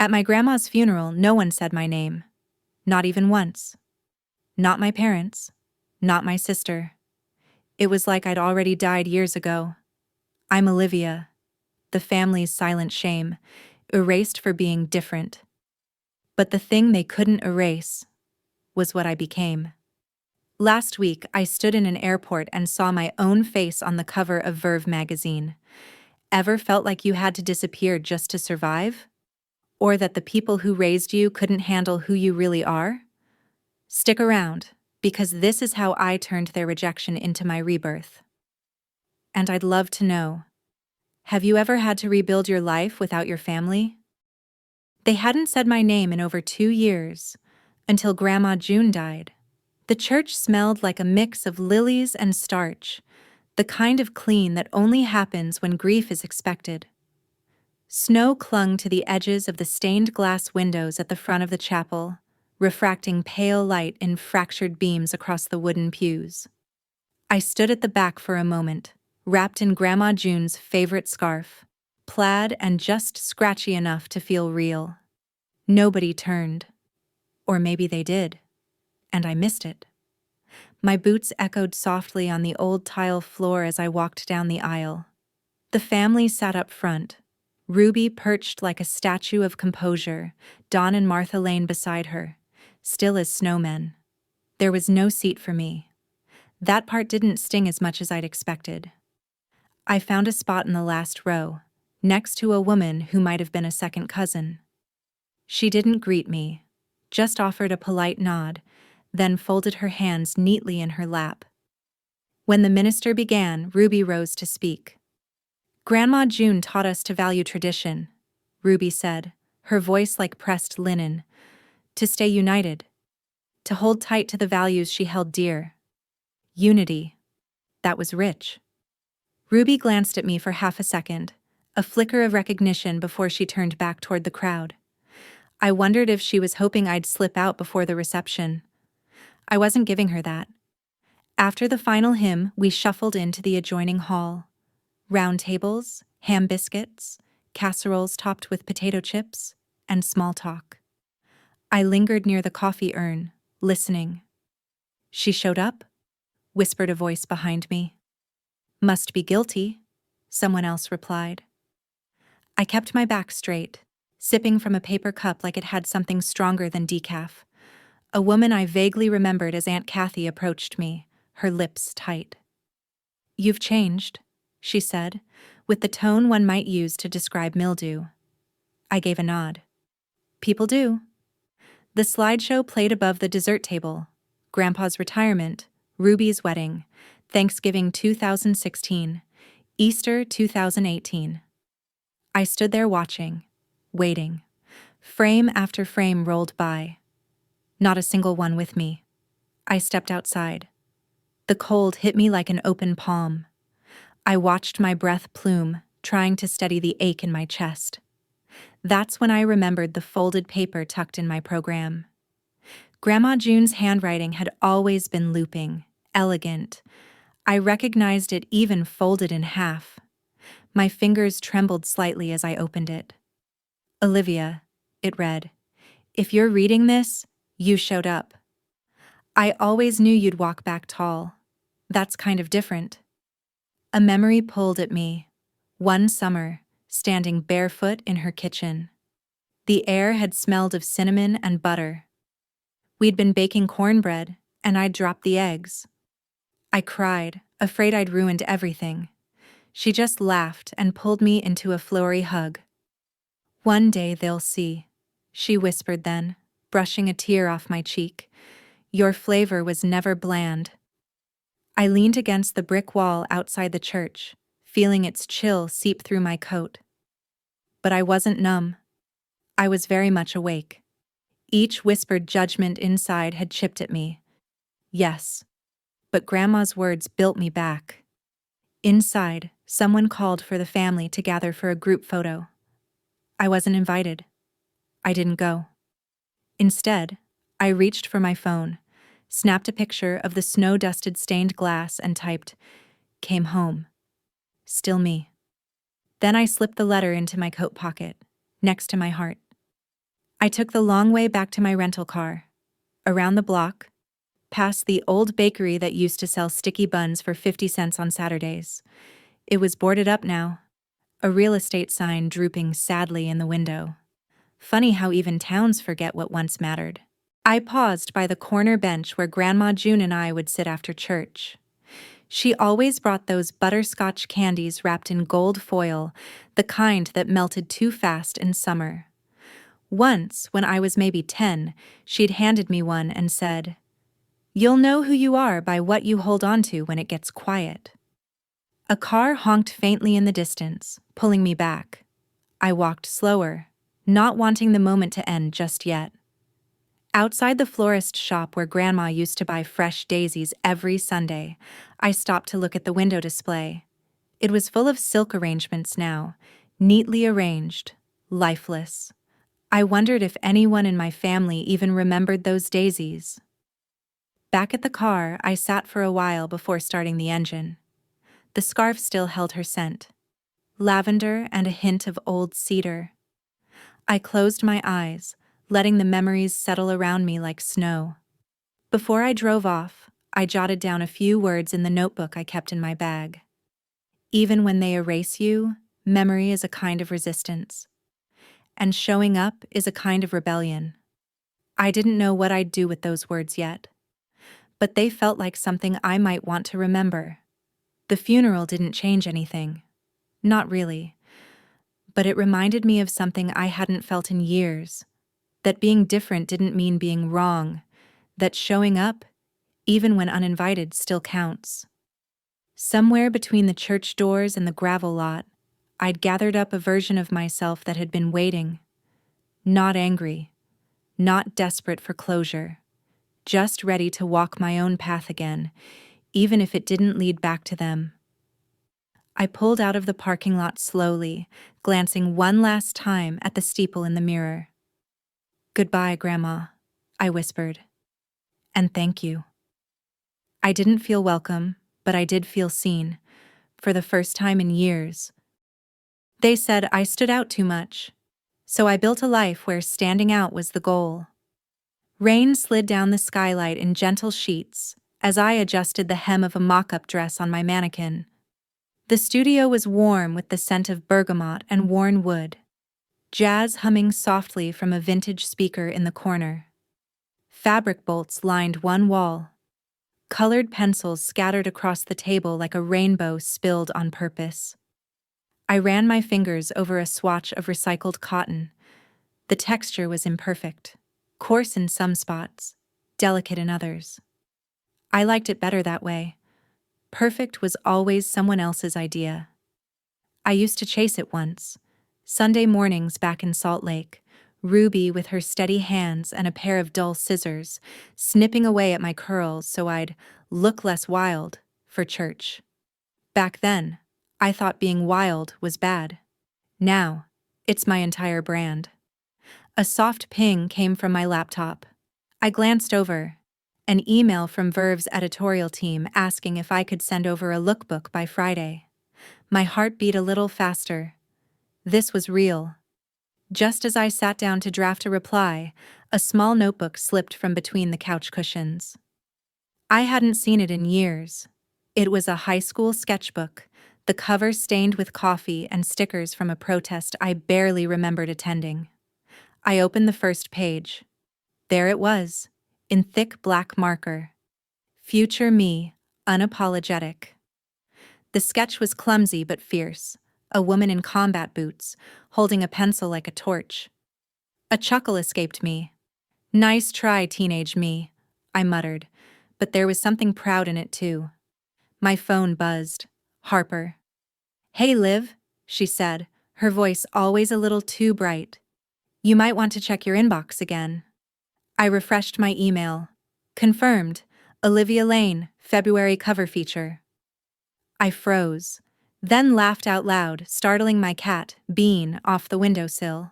At my grandma's funeral, no one said my name. Not even once. Not my parents. Not my sister. It was like I'd already died years ago. I'm Olivia, the family's silent shame, erased for being different. But the thing they couldn't erase was what I became. Last week, I stood in an airport and saw my own face on the cover of Verve magazine. Ever felt like you had to disappear just to survive? Or that the people who raised you couldn't handle who you really are? Stick around, because this is how I turned their rejection into my rebirth. And I'd love to know, have you ever had to rebuild your life without your family? They hadn't said my name in over 2 years, until Grandma June died. The church smelled like a mix of lilies and starch, the kind of clean that only happens when grief is expected. Snow clung to the edges of the stained glass windows at the front of the chapel, refracting pale light in fractured beams across the wooden pews. I stood at the back for a moment, wrapped in Grandma June's favorite scarf, plaid and just scratchy enough to feel real. Nobody turned. Or maybe they did, and I missed it. My boots echoed softly on the old tile floor as I walked down the aisle. The family sat up front, Ruby perched like a statue of composure, Don and Martha Lane beside her, still as snowmen. There was no seat for me. That part didn't sting as much as I'd expected. I found a spot in the last row, next to a woman who might have been a second cousin. She didn't greet me, just offered a polite nod, then folded her hands neatly in her lap. When the minister began, Ruby rose to speak. "Grandma June taught us to value tradition," Ruby said, her voice like pressed linen, "to stay united, to hold tight to the values she held dear. Unity. That was rich." Ruby glanced at me for half a second, a flicker of recognition before she turned back toward the crowd. I wondered if she was hoping I'd slip out before the reception. I wasn't giving her that. After the final hymn, we shuffled into the adjoining hall. Round tables, ham biscuits, casseroles topped with potato chips, and small talk. I lingered near the coffee urn, listening. "She showed up?" whispered a voice behind me. "Must be guilty," someone else replied. I kept my back straight, sipping from a paper cup like it had something stronger than decaf. A woman I vaguely remembered as Aunt Kathy approached me, her lips tight. "You've changed," she said, with the tone one might use to describe mildew. I gave a nod. "People do." The slideshow played above the dessert table. Grandpa's retirement, Ruby's wedding, Thanksgiving 2016, Easter 2018. I stood there watching, waiting. Frame after frame rolled by. Not a single one with me. I stepped outside. The cold hit me like an open palm. I watched my breath plume, trying to steady the ache in my chest. That's when I remembered the folded paper tucked in my program. Grandma June's handwriting had always been looping, elegant. I recognized it even folded in half. My fingers trembled slightly as I opened it. "Olivia," it read, "if you're reading this, you showed up. I always knew you'd walk back tall. That's kind of different." A memory pulled at me. One summer, standing barefoot in her kitchen. The air had smelled of cinnamon and butter. We'd been baking cornbread, and I'd dropped the eggs. I cried, afraid I'd ruined everything. She just laughed and pulled me into a flowery hug. "One day they'll see," she whispered then, brushing a tear off my cheek. "Your flavor was never bland." I leaned against the brick wall outside the church, feeling its chill seep through my coat. But I wasn't numb. I was very much awake. Each whispered judgment inside had chipped at me. Yes, but Grandma's words built me back. Inside, someone called for the family to gather for a group photo. I wasn't invited. I didn't go. Instead, I reached for my phone, snapped a picture of the snow-dusted stained glass and typed, "Came home. Still me." Then I slipped the letter into my coat pocket, next to my heart. I took the long way back to my rental car, around the block, past the old bakery that used to sell sticky buns for 50 cents on Saturdays. It was boarded up now, a real estate sign drooping sadly in the window. Funny how even towns forget what once mattered. I paused by the corner bench where Grandma June and I would sit after church. She always brought those butterscotch candies wrapped in gold foil, the kind that melted too fast in summer. Once, when I was maybe 10, she'd handed me one and said, "You'll know who you are by what you hold on to when it gets quiet." A car honked faintly in the distance, pulling me back. I walked slower, not wanting the moment to end just yet. Outside the florist shop where Grandma used to buy fresh daisies every Sunday, I stopped to look at the window display. It was full of silk arrangements now, neatly arranged, lifeless. I wondered if anyone in my family even remembered those daisies. Back at the car, I sat for a while before starting the engine. The scarf still held her scent. Lavender and a hint of old cedar. I closed my eyes, letting the memories settle around me like snow. Before I drove off, I jotted down a few words in the notebook I kept in my bag. Even when they erase you, memory is a kind of resistance. And showing up is a kind of rebellion. I didn't know what I'd do with those words yet, but they felt like something I might want to remember. The funeral didn't change anything. Not really. But it reminded me of something I hadn't felt in years. That being different didn't mean being wrong. That showing up, even when uninvited, still counts. Somewhere between the church doors and the gravel lot, I'd gathered up a version of myself that had been waiting. Not angry. Not desperate for closure. Just ready to walk my own path again, even if it didn't lead back to them. I pulled out of the parking lot slowly, glancing one last time at the steeple in the mirror. "Goodbye, Grandma," I whispered. "And thank you." I didn't feel welcome, but I did feel seen, for the first time in years. They said I stood out too much, so I built a life where standing out was the goal. Rain slid down the skylight in gentle sheets as I adjusted the hem of a mock-up dress on my mannequin. The studio was warm with the scent of bergamot and worn wood, jazz humming softly from a vintage speaker in the corner. Fabric bolts lined one wall. Colored pencils scattered across the table like a rainbow spilled on purpose. I ran my fingers over a swatch of recycled cotton. The texture was imperfect, coarse in some spots, delicate in others. I liked it better that way. Perfect was always someone else's idea. I used to chase it once. Sunday mornings back in Salt Lake, Ruby with her steady hands and a pair of dull scissors, snipping away at my curls so I'd look less wild for church. Back then, I thought being wild was bad. Now, it's my entire brand. A soft ping came from my laptop. I glanced over. An email from Verve's editorial team asking if I could send over a lookbook by Friday. My heart beat a little faster. This was real. Just as I sat down to draft a reply, a small notebook slipped from between the couch cushions. I hadn't seen it in years. It was a high school sketchbook, the cover stained with coffee and stickers from a protest I barely remembered attending. I opened the first page. There it was, in thick black marker. Future me, unapologetic. The sketch was clumsy but fierce, a woman in combat boots, holding a pencil like a torch. A chuckle escaped me. "Nice try, teenage me," I muttered, but there was something proud in it too. My phone buzzed. Harper. "Hey, Liv," she said, her voice always a little too bright. "You might want to check your inbox again." I refreshed my email. Confirmed. Olivia Lane, February cover feature. I froze, then laughed out loud, startling my cat, Bean, off the windowsill.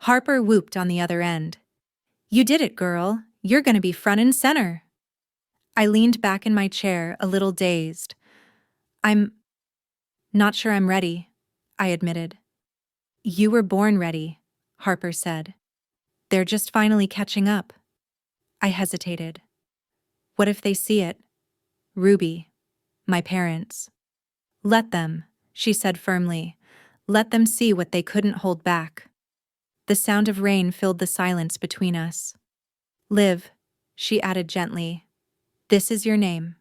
Harper whooped on the other end. "You did it, girl. You're gonna be front and center." I leaned back in my chair, a little dazed. "I'm not sure I'm ready," I admitted. "You were born ready," Harper said. They're just finally catching up. I hesitated. What if they see it? Ruby. My parents. Let them, she said firmly. Let them see what they couldn't hold back. The sound of rain filled the silence between us. Liv, she added gently. This is your name.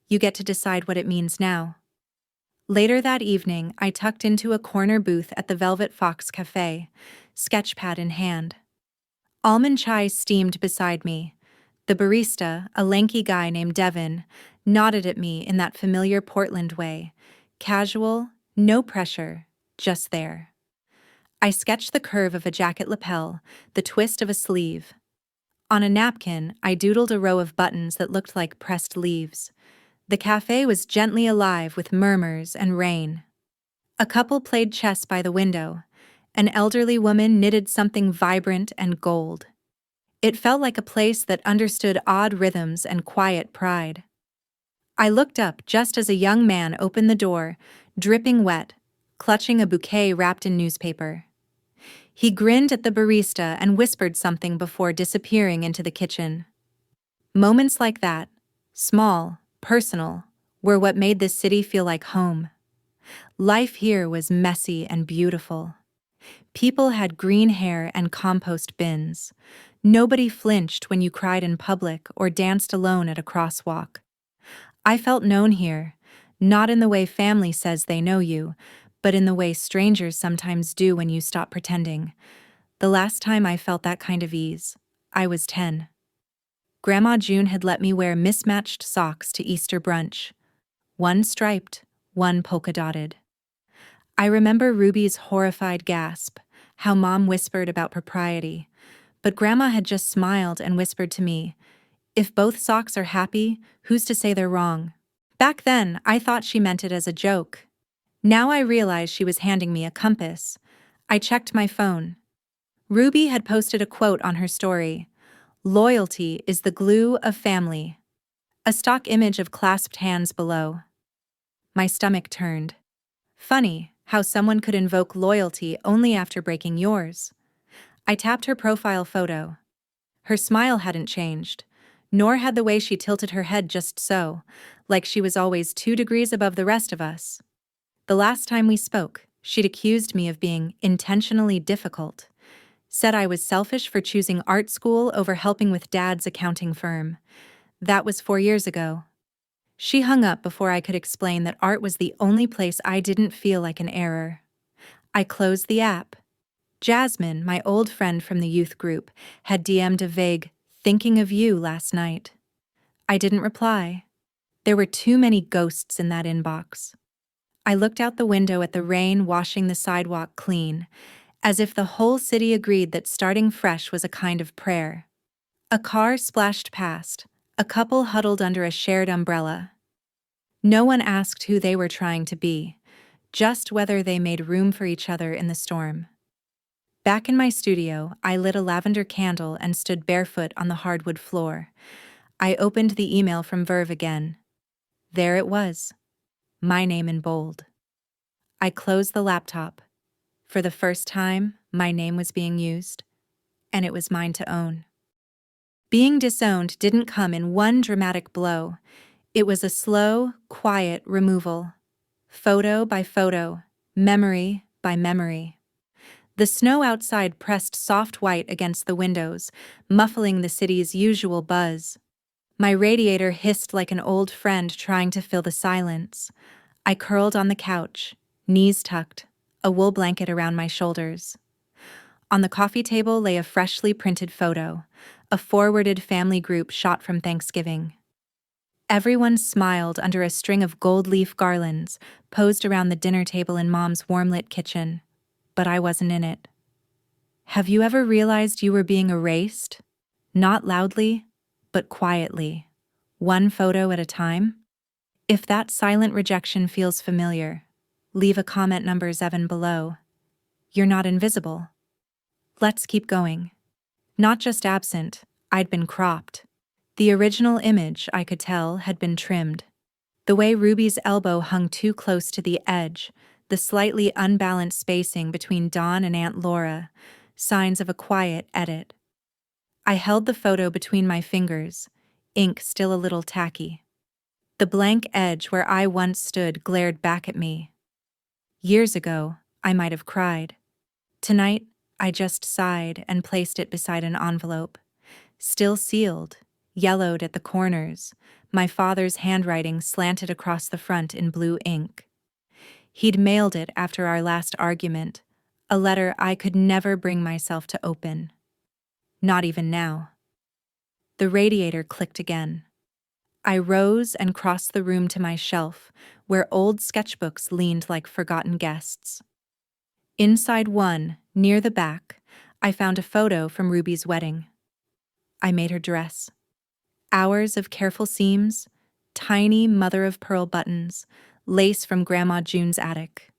You get to decide what it means now. Later that evening, I tucked into a corner booth at the Velvet Fox Cafe, sketchpad in hand. Almond chai steamed beside me. The barista, a lanky guy named Devin, nodded at me in that familiar Portland way. Casual, no pressure, just there. I sketched the curve of a jacket lapel, the twist of a sleeve. On a napkin, I doodled a row of buttons that looked like pressed leaves. The cafe was gently alive with murmurs and rain. A couple played chess by the window. An elderly woman knitted something vibrant and gold. It felt like a place that understood odd rhythms and quiet pride. I looked up just as a young man opened the door, dripping wet, clutching a bouquet wrapped in newspaper. He grinned at the barista and whispered something before disappearing into the kitchen. Moments like that, small, personal, were what made this city feel like home. Life here was messy and beautiful. People had green hair and compost bins. Nobody flinched when you cried in public or danced alone at a crosswalk. I felt known here, not in the way family says they know you, but in the way strangers sometimes do when you stop pretending. The last time I felt that kind of ease, I was 10. Grandma June had let me wear mismatched socks to Easter brunch. One striped, one polka-dotted. I remember Ruby's horrified gasp, how Mom whispered about propriety, but Grandma had just smiled and whispered to me, if both socks are happy, who's to say they're wrong? Back then, I thought she meant it as a joke. Now I realize she was handing me a compass. I checked my phone. Ruby had posted a quote on her story. Loyalty is the glue of family. A stock image of clasped hands below. My stomach turned. Funny how someone could invoke loyalty only after breaking yours. I tapped her profile photo. Her smile hadn't changed, nor had the way she tilted her head just so, like she was always 2 degrees above the rest of us. The last time we spoke, she'd accused me of being intentionally difficult. Said I was selfish for choosing art school over helping with Dad's accounting firm. That was 4 years ago. She hung up before I could explain that art was the only place I didn't feel like an error. I closed the app. Jasmine, my old friend from the youth group, had DM'd a vague, "Thinking of you" last night. I didn't reply. There were too many ghosts in that inbox. I looked out the window at the rain washing the sidewalk clean, as if the whole city agreed that starting fresh was a kind of prayer. A car splashed past, a couple huddled under a shared umbrella. No one asked who they were trying to be, just whether they made room for each other in the storm. Back in my studio, I lit a lavender candle and stood barefoot on the hardwood floor. I opened the email from Verve again. There it was. My name in bold. I closed the laptop. For the first time, my name was being used, and it was mine to own. Being disowned didn't come in one dramatic blow. It was a slow, quiet removal. Photo by photo, memory by memory. The snow outside pressed soft white against the windows, muffling the city's usual buzz. My radiator hissed like an old friend trying to fill the silence. I curled on the couch, knees tucked, a wool blanket around my shoulders. On the coffee table lay a freshly printed photo, a forwarded family group shot from Thanksgiving. Everyone smiled under a string of gold leaf garlands posed around the dinner table in Mom's warm-lit kitchen, but I wasn't in it. Have you ever realized you were being erased? Not loudly, but quietly, one photo at a time? If that silent rejection feels familiar, leave a comment number 7 below. You're not invisible. Let's keep going. Not just absent, I'd been cropped. The original image, I could tell, had been trimmed. The way Ruby's elbow hung too close to the edge, the slightly unbalanced spacing between Dawn and Aunt Laura, signs of a quiet edit. I held the photo between my fingers, ink still a little tacky. The blank edge where I once stood glared back at me. Years ago, I might have cried. Tonight, I just sighed and placed it beside an envelope. Still sealed, yellowed at the corners, my father's handwriting slanted across the front in blue ink. He'd mailed it after our last argument, a letter I could never bring myself to open. Not even now. The radiator clicked again. I rose and crossed the room to my shelf, where old sketchbooks leaned like forgotten guests. Inside one, near the back, I found a photo from Ruby's wedding. I made her dress. Hours of careful seams, tiny mother-of-pearl buttons, lace from Grandma June's attic.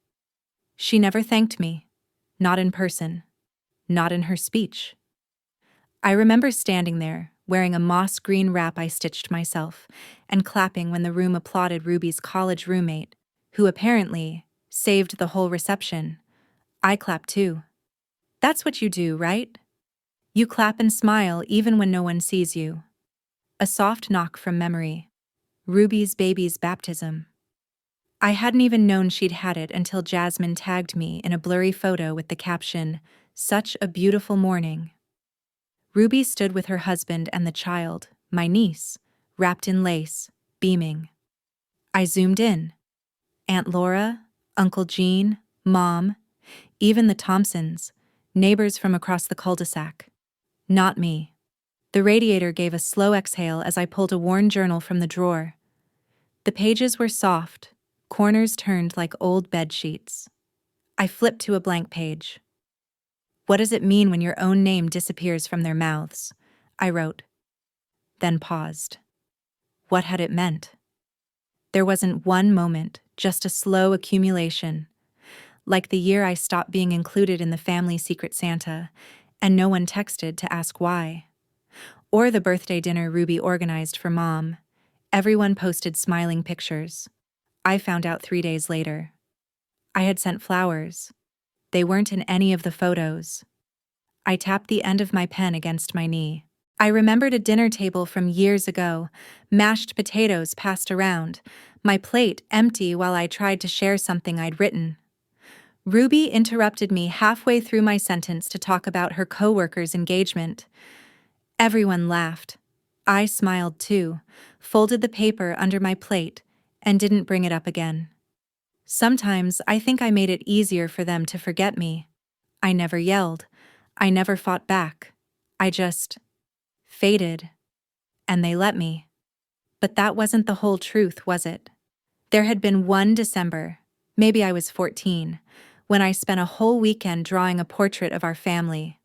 She never thanked me, not in person, not in her speech. I remember standing there, wearing a moss-green wrap I stitched myself, and clapping when the room applauded Ruby's college roommate, who apparently saved the whole reception. I clapped too. That's what you do, right? You clap and smile even when no one sees you. A soft knock from memory. Ruby's baby's baptism. I hadn't even known she'd had it until Jasmine tagged me in a blurry photo with the caption, "Such a beautiful morning." Ruby stood with her husband and the child, my niece, wrapped in lace, beaming. I zoomed in. Aunt Laura, Uncle Gene, Mom, even the Thompsons, neighbors from across the cul-de-sac. Not me. The radiator gave a slow exhale as I pulled a worn journal from the drawer. The pages were soft, corners turned like old bed sheets. I flipped to a blank page. "What does it mean when your own name disappears from their mouths?" I wrote. Then paused. What had it meant? There wasn't one moment, just a slow accumulation. Like the year I stopped being included in the family Secret Santa, and no one texted to ask why. Or the birthday dinner Ruby organized for Mom. Everyone posted smiling pictures. I found out 3 days later. I had sent flowers. They weren't in any of the photos. I tapped the end of my pen against my knee. I remembered a dinner table from years ago, mashed potatoes passed around, my plate empty while I tried to share something I'd written. Ruby interrupted me halfway through my sentence to talk about her coworker's engagement. Everyone laughed. I smiled too, folded the paper under my plate, and didn't bring it up again. Sometimes I think I made it easier for them to forget me. I never yelled. I never fought back. I just faded. And they let me. But that wasn't the whole truth, was it? There had been one December, maybe I was 14, when I spent a whole weekend drawing a portrait of our family.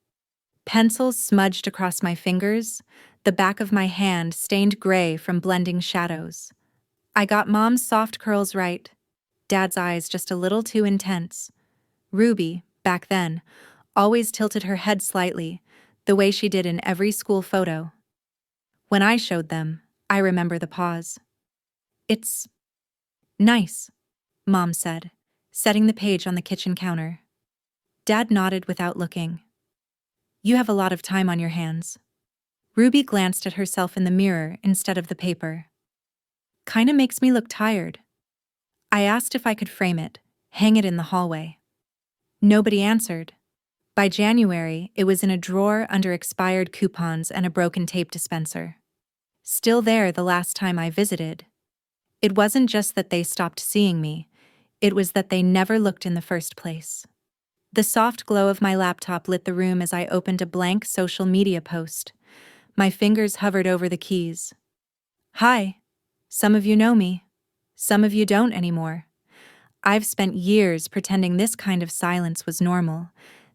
Pencils smudged across my fingers, the back of my hand stained gray from blending shadows. I got Mom's soft curls right, Dad's eyes just a little too intense. Ruby, back then, always tilted her head slightly, the way she did in every school photo. When I showed them, I remember the pause. "It's nice," Mom said, setting the page on the kitchen counter. Dad nodded without looking. "You have a lot of time on your hands." Ruby glanced at herself in the mirror instead of the paper. "Kinda makes me look tired." I asked if I could frame it, hang it in the hallway. Nobody answered. By January, it was in a drawer under expired coupons and a broken tape dispenser. Still there the last time I visited. It wasn't just that they stopped seeing me, it was that they never looked in the first place. The soft glow of my laptop lit the room as I opened a blank social media post. My fingers hovered over the keys. "Hi. Some of you know me. Some of you don't anymore. I've spent years pretending this kind of silence was normal,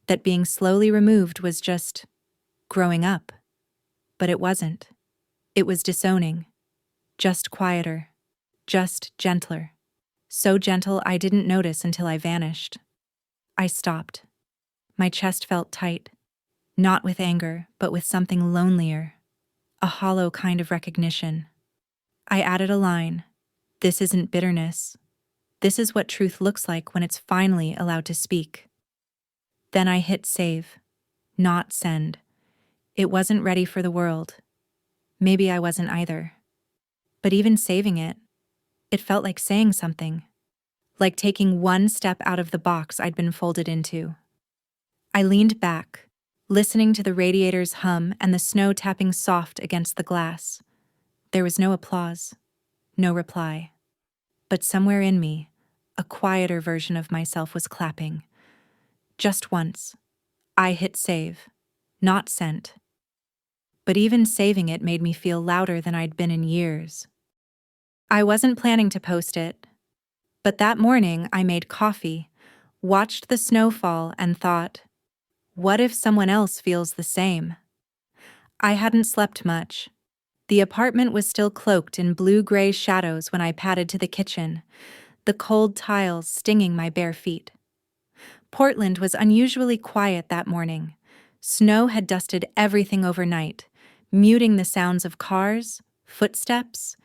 that being slowly removed was just growing up. But it wasn't. It was disowning. Just quieter. Just gentler. So gentle I didn't notice until I vanished. I stopped. My chest felt tight. Not with anger, but with something lonelier. A hollow kind of recognition. I added a line. This isn't bitterness. This is what truth looks like when it's finally allowed to speak. Then I hit save, not send. It wasn't ready for the world. Maybe I wasn't either. But even saving it, it felt like saying something. Like taking one step out of the box I'd been folded into. I leaned back, listening to the radiator's hum and the snow tapping soft against the glass. There was no applause, no reply. But somewhere in me, a quieter version of myself was clapping. Just once, I hit save, not sent. But even saving it made me feel louder than I'd been in years. I wasn't planning to post it, but that morning I made coffee, watched the snow fall, and thought, what if someone else feels the same? I hadn't slept much. The apartment was still cloaked in blue-gray shadows when I padded to the kitchen, the cold tiles stinging my bare feet. Portland was unusually quiet that morning. Snow had dusted everything overnight, muting the sounds of cars, footsteps,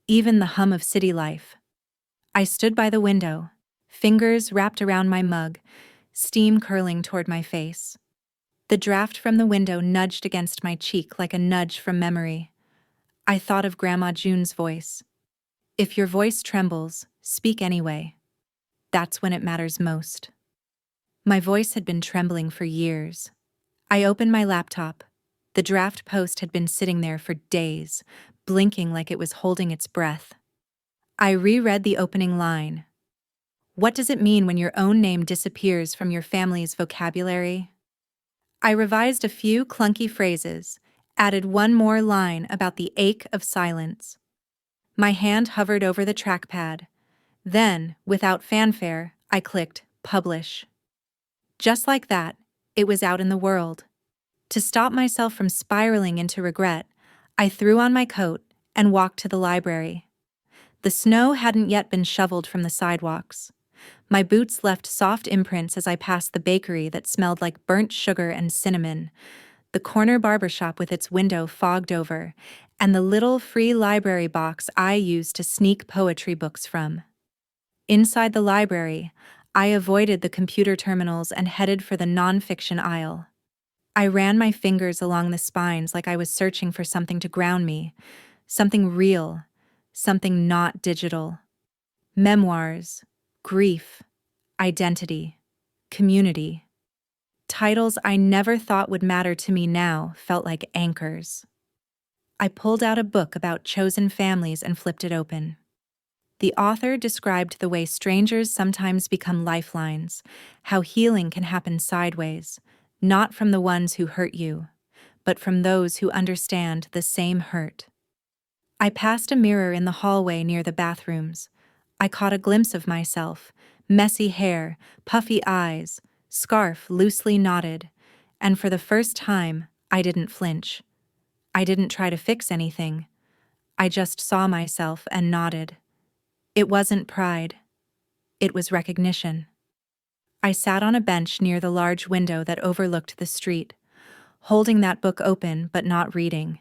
even the hum of city life. I stood by the window, fingers wrapped around my mug, steam curling toward my face. The draft from the window nudged against my cheek like a nudge from memory. I thought of Grandma June's voice. If your voice trembles, speak anyway. That's when it matters most. My voice had been trembling for years. I opened my laptop. The draft post had been sitting there for days, blinking like it was holding its breath. I reread the opening line. What does it mean when your own name disappears from your family's vocabulary? I revised a few clunky phrases, added one more line about the ache of silence. My hand hovered over the trackpad. Then, without fanfare, I clicked publish. Just like that, it was out in the world. To stop myself from spiraling into regret, I threw on my coat and walked to the library. The snow hadn't yet been shoveled from the sidewalks. My boots left soft imprints as I passed the bakery that smelled like burnt sugar and cinnamon, the corner barbershop with its window fogged over, and the little free library box I used to sneak poetry books from. Inside the library, I avoided the computer terminals and headed for the nonfiction aisle. I ran my fingers along the spines like I was searching for something to ground me, something real, something not digital. Memoirs, grief, identity, community. Titles I never thought would matter to me now felt like anchors. I pulled out a book about chosen families and flipped it open. The author described the way strangers sometimes become lifelines, how healing can happen sideways, not from the ones who hurt you, but from those who understand the same hurt. I passed a mirror in the hallway near the bathrooms. I caught a glimpse of myself, messy hair, puffy eyes, scarf loosely knotted, and for the first time, I didn't flinch. I didn't try to fix anything. I just saw myself and nodded. It wasn't pride. It was recognition. I sat on a bench near the large window that overlooked the street, holding that book open but not reading.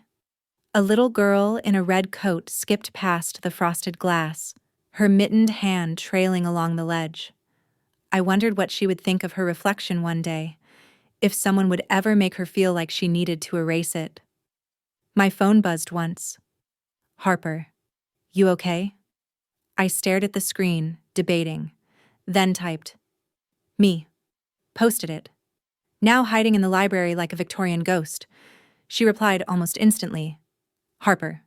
A little girl in a red coat skipped past the frosted glass, her mittened hand trailing along the ledge. I wondered what she would think of her reflection one day, if someone would ever make her feel like she needed to erase it. My phone buzzed once. Harper, you okay? I stared at the screen, debating, then typed, me. Posted it. Now hiding in the library like a Victorian ghost. She replied almost instantly, Harper,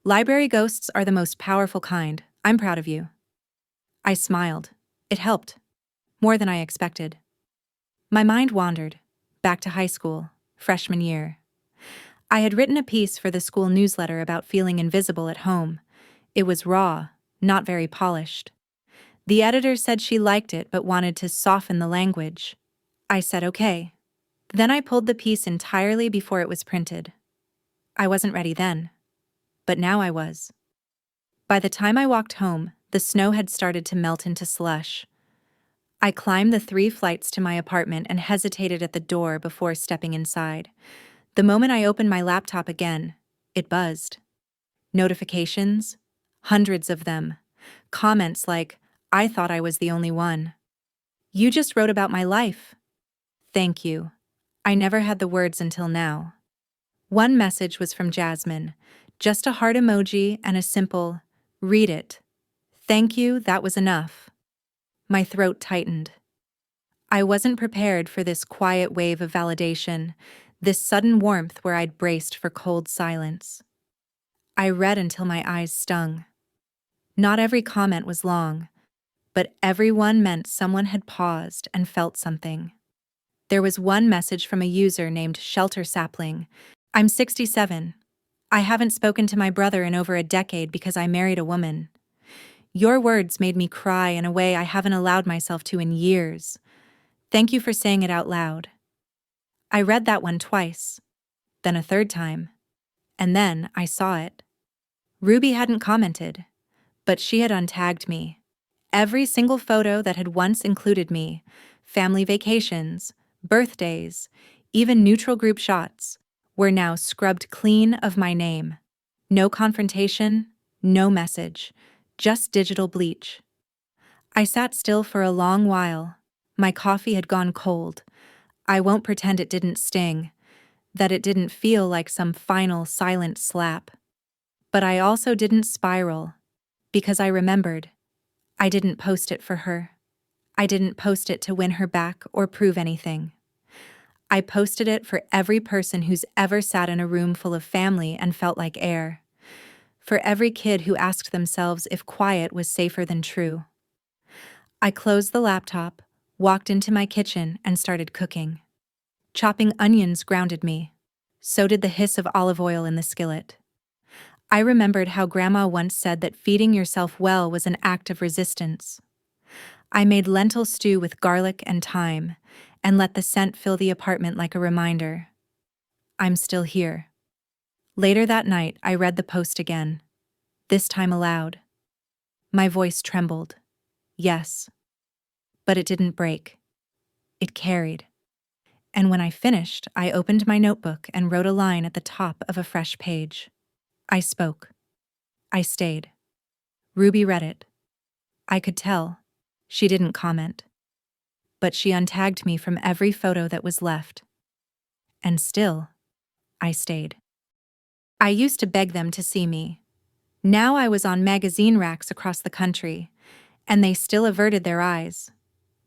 library ghosts are the most powerful kind. I'm proud of you. I smiled. It helped. More than I expected. My mind wandered, back to high school, freshman year. I had written a piece for the school newsletter about feeling invisible at home. It was raw, not very polished. The editor said she liked it but wanted to soften the language. I said okay. Then I pulled the piece entirely before it was printed. I wasn't ready then, but now I was. By the time I walked home, the snow had started to melt into slush. I climbed the 3 flights to my apartment and hesitated at the door before stepping inside. The moment I opened my laptop again, it buzzed. Notifications? Hundreds of them. Comments like, I thought I was the only one. You just wrote about my life. Thank you. I never had the words until now. One message was from Jasmine, just a heart emoji and a simple, "Read it. Thank you, that was enough." My throat tightened. I wasn't prepared for this quiet wave of validation, this sudden warmth where I'd braced for cold silence. I read until my eyes stung. Not every comment was long, but every one meant someone had paused and felt something. There was one message from a user named Shelter Sapling. "I'm 67. I haven't spoken to my brother in over a decade because I married a woman. Your words made me cry in a way I haven't allowed myself to in years. Thank you for saying it out loud." I read that one twice, then a third time, and then I saw it. Ruby hadn't commented, but she had untagged me. Every single photo that had once included me, family vacations, birthdays, even neutral group shots, were now scrubbed clean of my name. No confrontation, no message, just digital bleach. I sat still for a long while. My coffee had gone cold. I won't pretend it didn't sting, that it didn't feel like some final silent slap. But I also didn't spiral, because I remembered. I didn't post it for her. I didn't post it to win her back or prove anything. I posted it for every person who's ever sat in a room full of family and felt like air. For every kid who asked themselves if quiet was safer than true. I closed the laptop, walked into my kitchen, and started cooking. Chopping onions grounded me. So did the hiss of olive oil in the skillet. I remembered how Grandma once said that feeding yourself well was an act of resistance. I made lentil stew with garlic and thyme, and let the scent fill the apartment like a reminder. I'm still here. Later that night, I read the post again, this time aloud. My voice trembled. Yes. But it didn't break. It carried. And when I finished, I opened my notebook and wrote a line at the top of a fresh page. I spoke. I stayed. Ruby read it. I could tell. She didn't comment. But she untagged me from every photo that was left. And still, I stayed. I used to beg them to see me. Now I was on magazine racks across the country, and they still averted their eyes.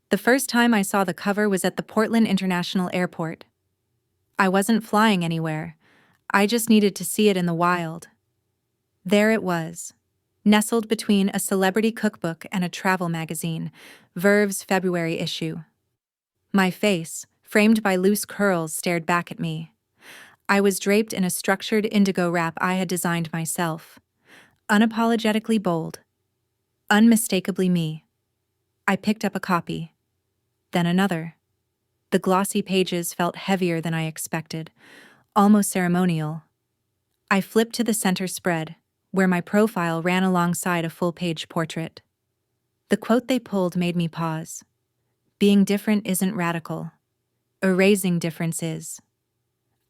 The first time I saw the cover was at the Portland International Airport. I wasn't flying anywhere. I just needed to see it in the wild. There it was, nestled between a celebrity cookbook and a travel magazine, Verve's February issue. My face, framed by loose curls, stared back at me. I was draped in a structured indigo wrap I had designed myself. Unapologetically bold. Unmistakably me. I picked up a copy. Then another. The glossy pages felt heavier than I expected, almost ceremonial. I flipped to the center spread, where my profile ran alongside a full-page portrait. The quote they pulled made me pause. Being different isn't radical. Erasing difference is.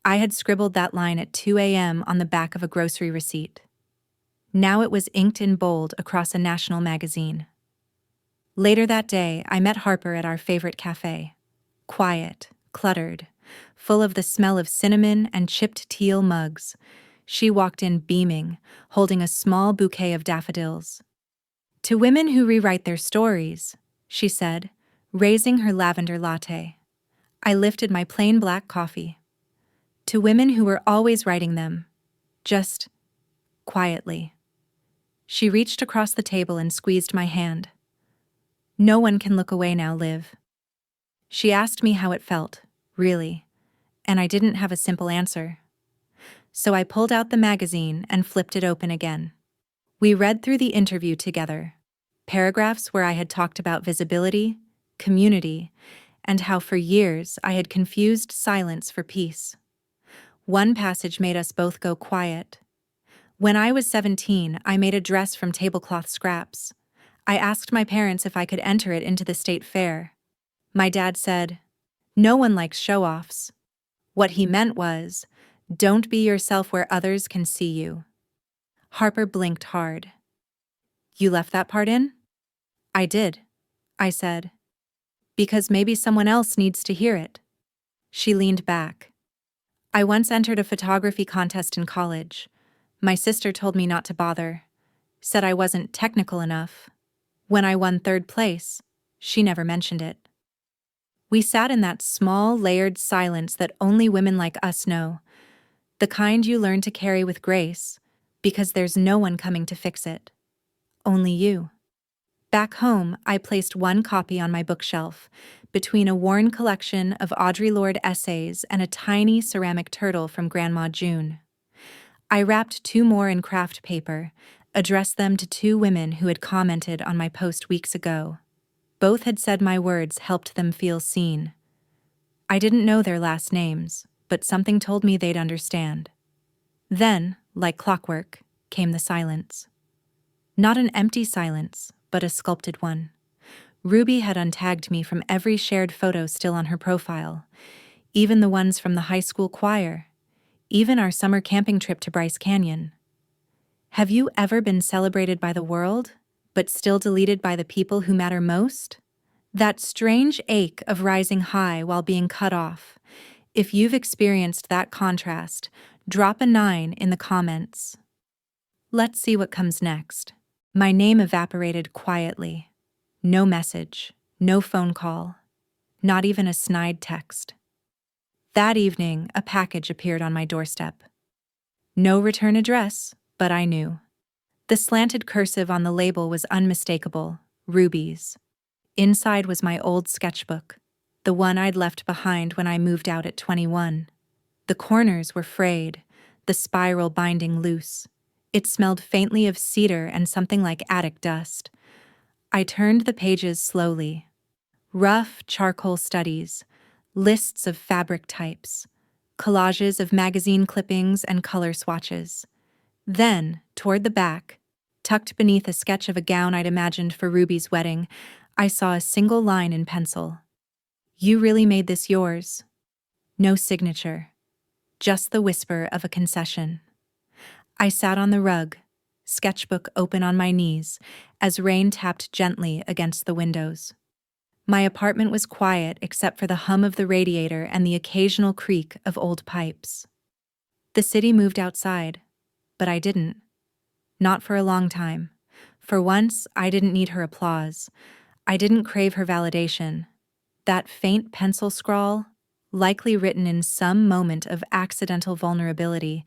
I had scribbled that line at 2 a.m. on the back of a grocery receipt. Now it was inked in bold across a national magazine. Later that day, I met Harper at our favorite cafe. Quiet, cluttered, full of the smell of cinnamon and chipped teal mugs. She walked in beaming, holding a small bouquet of daffodils. "To women who rewrite their stories," she said, raising her lavender latte. I lifted my plain black coffee. "To women who were always writing them, just quietly." She reached across the table and squeezed my hand. "No one can look away now, Liv." She asked me how it felt, really, and I didn't have a simple answer. So I pulled out the magazine and flipped it open again. We read through the interview together, paragraphs where I had talked about visibility, community, and how for years I had confused silence for peace. One passage made us both go quiet. When I was 17, I made a dress from tablecloth scraps. I asked my parents if I could enter it into the state fair. My dad said, "No one likes show-offs." What he meant was, don't be yourself where others can see you. Harper blinked hard. "You left that part in?" "I did," I said. "Because maybe someone else needs to hear it." She leaned back. I once entered a photography contest in college. My sister told me not to bother, said I wasn't technical enough. When I won third place, she never mentioned it. We sat in that small, layered silence that only women like us know, the kind you learn to carry with grace, because there's no one coming to fix it. Only you. Back home, I placed one copy on my bookshelf, between a worn collection of Audre Lorde essays and a tiny ceramic turtle from Grandma June. I wrapped two more in craft paper, addressed them to two women who had commented on my post weeks ago. Both had said my words helped them feel seen. I didn't know their last names, but something told me they'd understand. Then, like clockwork, came the silence. Not an empty silence, but a sculpted one. Ruby had untagged me from every shared photo still on her profile, even the ones from the high school choir, even our summer camping trip to Bryce Canyon. Have you ever been celebrated by the world, but still deleted by the people who matter most? That strange ache of rising high while being cut off. If you've experienced that contrast, drop a 9 in the comments. Let's see what comes next. My name evaporated quietly. No message, no phone call, not even a snide text. That evening, a package appeared on my doorstep. No return address, but I knew. The slanted cursive on the label was unmistakable, Ruby's. Inside was my old sketchbook, the one I'd left behind when I moved out at 21. The corners were frayed, the spiral binding loose. It smelled faintly of cedar and something like attic dust. I turned the pages slowly. Rough charcoal studies, lists of fabric types, collages of magazine clippings and color swatches. Then, toward the back, tucked beneath a sketch of a gown I'd imagined for Ruby's wedding, I saw a single line in pencil. You really made this yours. No signature, just the whisper of a concession. I sat on the rug, sketchbook open on my knees, as rain tapped gently against the windows. My apartment was quiet except for the hum of the radiator and the occasional creak of old pipes. The city moved outside, but I didn't. Not for a long time. For once, I didn't need her applause. I didn't crave her validation. That faint pencil scrawl, likely written in some moment of accidental vulnerability,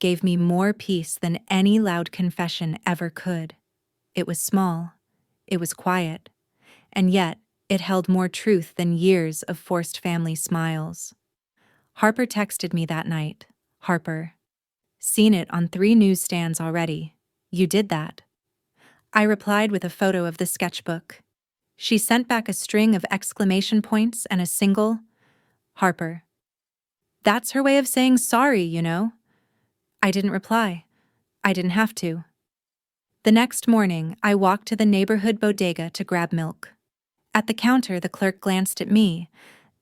gave me more peace than any loud confession ever could. It was small. It was quiet. And yet, it held more truth than years of forced family smiles. Harper texted me that night. Harper. Seen it on 3 newsstands already. You did that. I replied with a photo of the sketchbook. She sent back a string of exclamation points and a single, Harper. That's her way of saying sorry, you know. I didn't reply. I didn't have to. The next morning, I walked to the neighborhood bodega to grab milk. At the counter, the clerk glanced at me,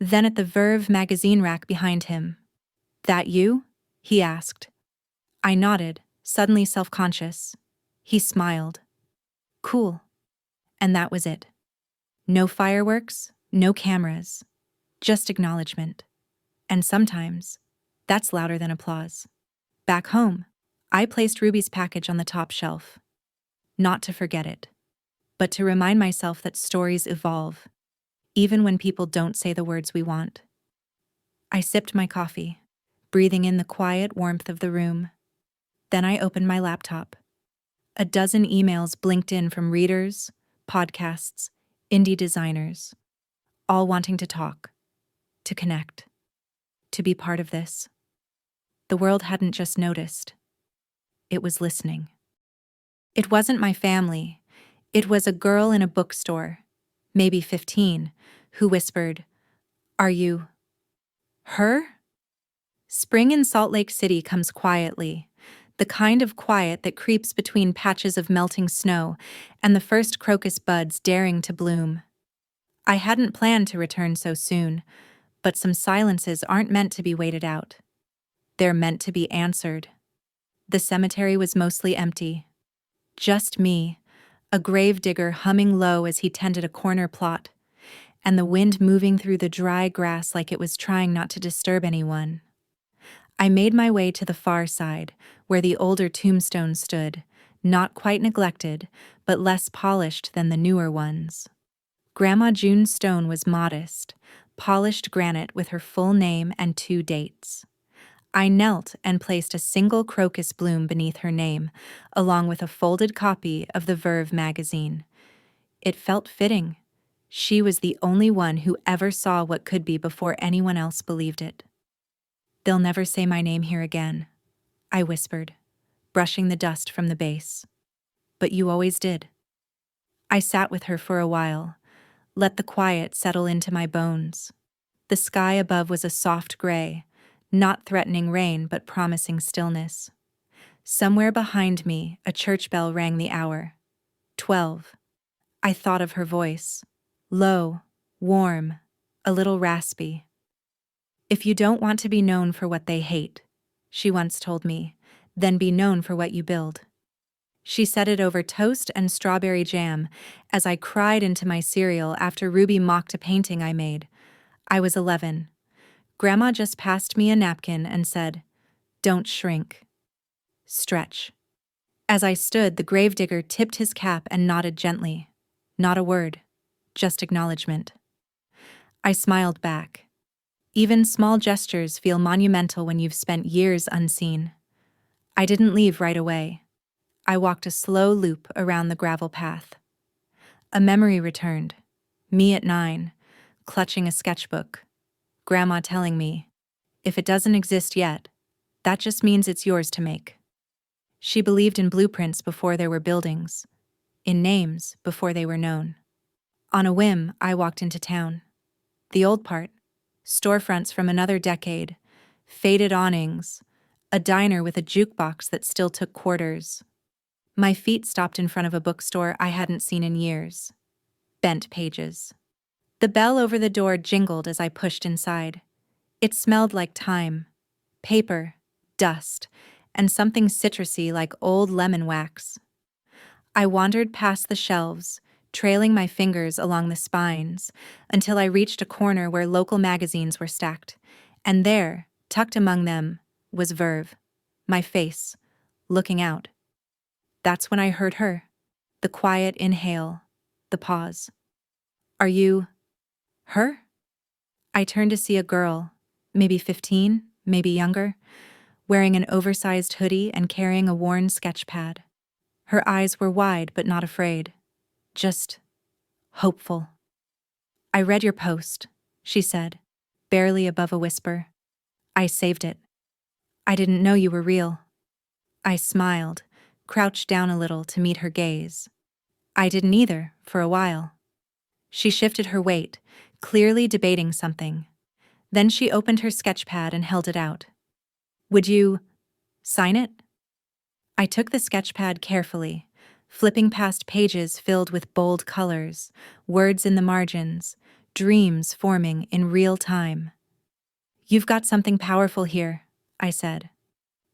then at the Verve magazine rack behind him. That you? He asked. I nodded, suddenly self-conscious. He smiled. Cool. And that was it. No fireworks, no cameras, just acknowledgement. And sometimes, that's louder than applause. Back home, I placed Ruby's package on the top shelf. Not to forget it, but to remind myself that stories evolve, even when people don't say the words we want. I sipped my coffee, breathing in the quiet warmth of the room. Then I opened my laptop. A dozen emails blinked in from readers, podcasts, indie designers, all wanting to talk, to connect, to be part of this. The world hadn't just noticed. It was listening. It wasn't my family. It was a girl in a bookstore, maybe 15, who whispered, "Are you her?" Spring in Salt Lake City comes quietly, the kind of quiet that creeps between patches of melting snow and the first crocus buds daring to bloom. I hadn't planned to return so soon, but some silences aren't meant to be waited out. They're meant to be answered. The cemetery was mostly empty. Just me, a gravedigger humming low as he tended a corner plot, and the wind moving through the dry grass like it was trying not to disturb anyone. I made my way to the far side, where the older tombstone stood, not quite neglected, but less polished than the newer ones. Grandma June's stone was modest, polished granite with her full name and 2 dates. I knelt and placed a single crocus bloom beneath her name, along with a folded copy of the Verve magazine. It felt fitting. She was the only one who ever saw what could be before anyone else believed it. "They'll never say my name here again," I whispered, brushing the dust from the base. "But you always did." I sat with her for a while, let the quiet settle into my bones. The sky above was a soft gray, not threatening rain but promising stillness. Somewhere behind me, a church bell rang the hour. 12. I thought of her voice. Low, warm, a little raspy. "If you don't want to be known for what they hate," she once told me, "then be known for what you build." She said it over toast and strawberry jam as I cried into my cereal after Ruby mocked a painting I made. I was 11. Grandma just passed me a napkin and said, "Don't shrink. Stretch." As I stood, the gravedigger tipped his cap and nodded gently. Not a word, just acknowledgement. I smiled back. Even small gestures feel monumental when you've spent years unseen. I didn't leave right away. I walked a slow loop around the gravel path. A memory returned. Me at 9, clutching a sketchbook. Grandma telling me, "If it doesn't exist yet, that just means it's yours to make." She believed in blueprints before there were buildings, in names before they were known. On a whim, I walked into town. The old part, storefronts from another decade, faded awnings, a diner with a jukebox that still took quarters. My feet stopped in front of a bookstore I hadn't seen in years. Bent pages. The bell over the door jingled as I pushed inside. It smelled like time, paper, dust, and something citrusy like old lemon wax. I wandered past the shelves, trailing my fingers along the spines, until I reached a corner where local magazines were stacked, and there, tucked among them, was Verve, my face, looking out. That's when I heard her. The quiet inhale, the pause. "Are you her?" I turned to see a girl, maybe 15, maybe younger, wearing an oversized hoodie and carrying a worn sketch pad. Her eyes were wide but not afraid, just hopeful. "I read your post," she said, barely above a whisper. "I saved it. I didn't know you were real." I smiled, crouched down a little to meet her gaze. "I didn't either, for a while." She shifted her weight, clearly debating something. Then she opened her sketchpad and held it out. "Would you sign it?" I took the sketchpad carefully, flipping past pages filled with bold colors, words in the margins, dreams forming in real time. "You've got something powerful here," I said.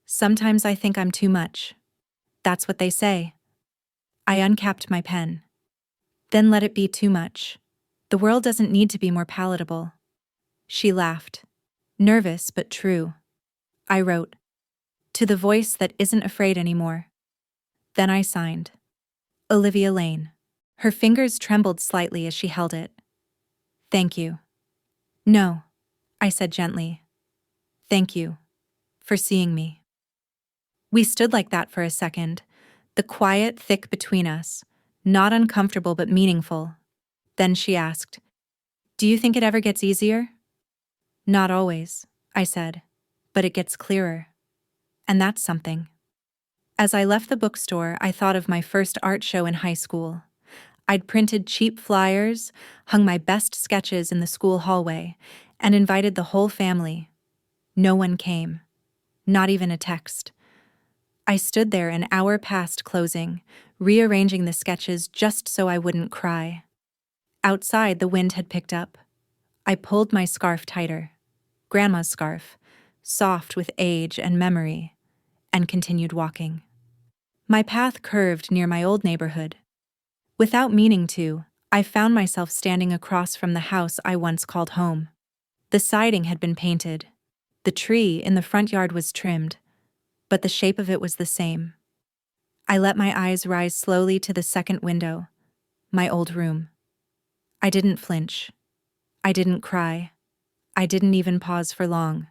"Sometimes I think I'm too much. That's what they say." I uncapped my pen. "Then let it be too much. The world doesn't need to be more palatable." She laughed, nervous but true. I wrote, "To the voice that isn't afraid anymore." Then I signed. Olivia Lane. Her fingers trembled slightly as she held it. "Thank you." "No," I said gently. "Thank you for seeing me." We stood like that for a second, the quiet thick between us, not uncomfortable but meaningful. Then she asked, "Do you think it ever gets easier?" "Not always," I said, "but it gets clearer. And that's something." As I left the bookstore, I thought of my first art show in high school. I'd printed cheap flyers, hung my best sketches in the school hallway, and invited the whole family. No one came, not even a text. I stood there an hour past closing, rearranging the sketches just so I wouldn't cry. Outside, the wind had picked up. I pulled my scarf tighter, Grandma's scarf, soft with age and memory, and continued walking. My path curved near my old neighborhood. Without meaning to, I found myself standing across from the house I once called home. The siding had been painted, The tree in the front yard was trimmed, but the shape of it was the same. I let my eyes rise slowly to the second window, my old room. I didn't flinch. I didn't cry. I didn't even pause for long.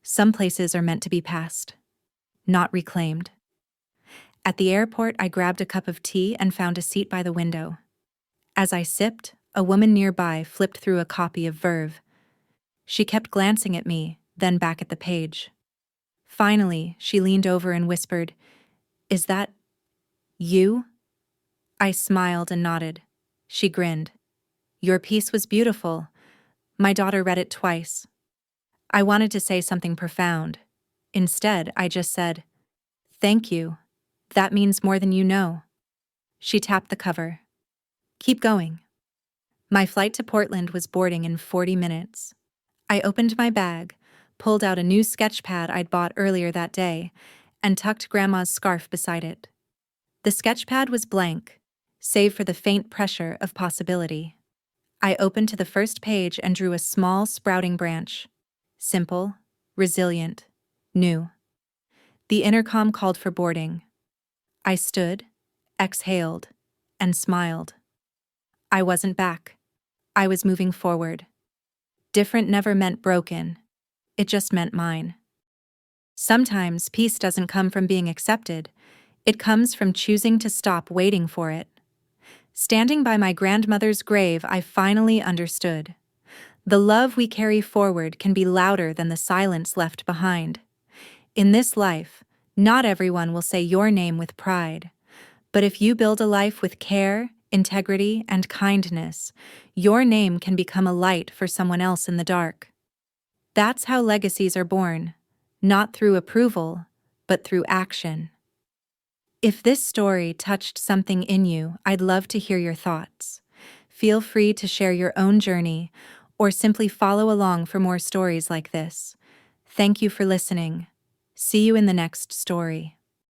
Some places are meant to be passed, not reclaimed. At the airport, I grabbed a cup of tea and found a seat by the window. As I sipped, a woman nearby flipped through a copy of Verve. She kept glancing at me, then back at the page. Finally, she leaned over and whispered, "Is that you?" I smiled and nodded. She grinned. "Your piece was beautiful. My daughter read it twice." I wanted to say something profound. Instead, I just said, "Thank you. That means more than you know." She tapped the cover. "Keep going." My flight to Portland was boarding in 40 minutes. I opened my bag, pulled out a new sketch pad I'd bought earlier that day, and tucked Grandma's scarf beside it. The sketch pad was blank, save for the faint pressure of possibility. I opened to the first page and drew a small, sprouting branch. Simple, resilient, new. The intercom called for boarding. I stood, exhaled, and smiled. I wasn't back. I was moving forward. Different never meant broken. It just meant mine. Sometimes peace doesn't come from being accepted. It comes from choosing to stop waiting for it. Standing by my grandmother's grave, I finally understood. The love we carry forward can be louder than the silence left behind. In this life, not everyone will say your name with pride. But if you build a life with care, integrity, and kindness, your name can become a light for someone else in the dark. That's how legacies are born, not through approval, but through action. If this story touched something in you, I'd love to hear your thoughts. Feel free to share your own journey or simply follow along for more stories like this. Thank you for listening. See you in the next story.